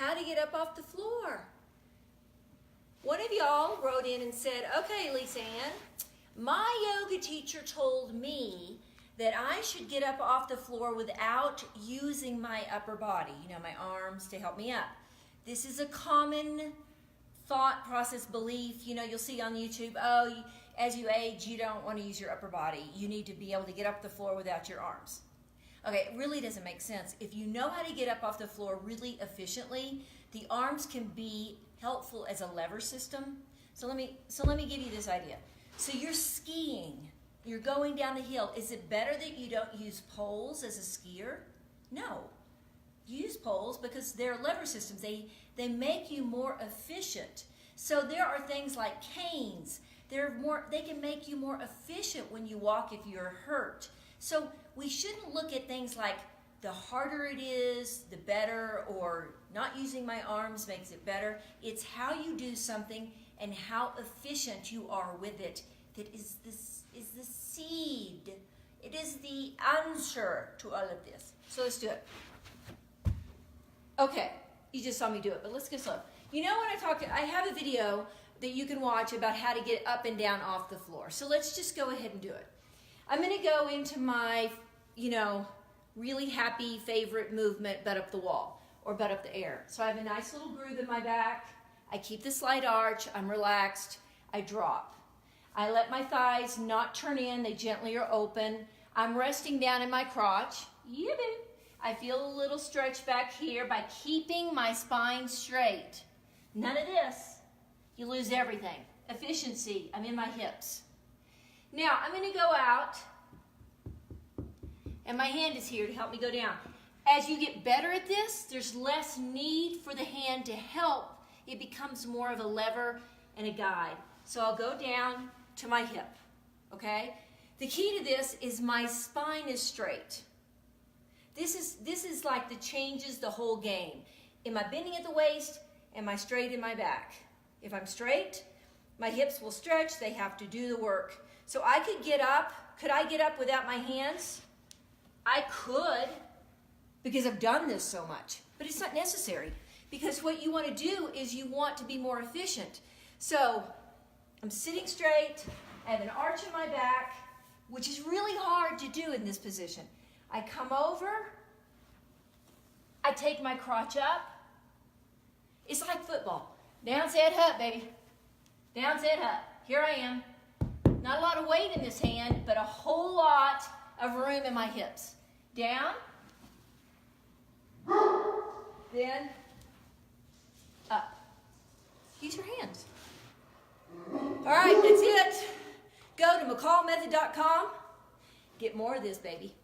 how to get up off the floor. One of y'all wrote in and said, okay, Lisa Ann, my yoga teacher told me that I should get up off the floor without using my upper body, my arms to help me up. This is a common thought process belief. You'll see on YouTube, as you age, you don't want to use your upper body. You need to be able to get up the floor without your arms. Okay, it really doesn't make sense. If you know how to get up off the floor really efficiently, the arms can be helpful as a lever system. So let me give you this idea. So you're skiing, you're going down the hill. Is it better that you don't use poles as a skier? No. You use poles because they're lever systems. They make you more efficient. So there are things like canes. They can make you more efficient when you walk if you're hurt. So we shouldn't look at things like the harder it is, the better, or not using my arms makes it better. It's how you do something and how efficient you are with it that is the seed. It is the answer to all of this. So let's do it. Okay, you just saw me do it, but let's get slow. When I have a video that you can watch about how to get up and down off the floor. So let's just go ahead and do it. I'm going to go into my, really happy favorite movement, butt up the wall or butt up the air. So I have a nice little groove in my back. I keep the slight arch. I'm relaxed. I drop. I let my thighs not turn in. They gently are open. I'm resting down in my crotch. Yippee. I feel a little stretch back here by keeping my spine straight. None of this. You lose everything. Efficiency. I'm in my hips. Now, I'm going to go out, and my hand is here to help me go down. As you get better at this, there's less need for the hand to help. It becomes more of a lever and a guide. So I'll go down to my hip, okay? The key to this is my spine is straight. This is like the changes the whole game. Am I bending at the waist? Am I straight in my back? If I'm straight, my hips will stretch. They have to do the work. So I could get up. Could I get up without my hands? I could, because I've done this so much. But it's not necessary, because what you want to do is you want to be more efficient. So I'm sitting straight. I have an arch in my back, which is really hard to do in this position. I come over. I take my crotch up. It's like football. Down, set, hut, baby. Down, set, hut. Here I am. Not a lot of weight in this hand, but a whole lot of room in my hips. Down. Then up. Use your hands. All right, that's it. Go to McCallmethod.com. Get more of this, baby.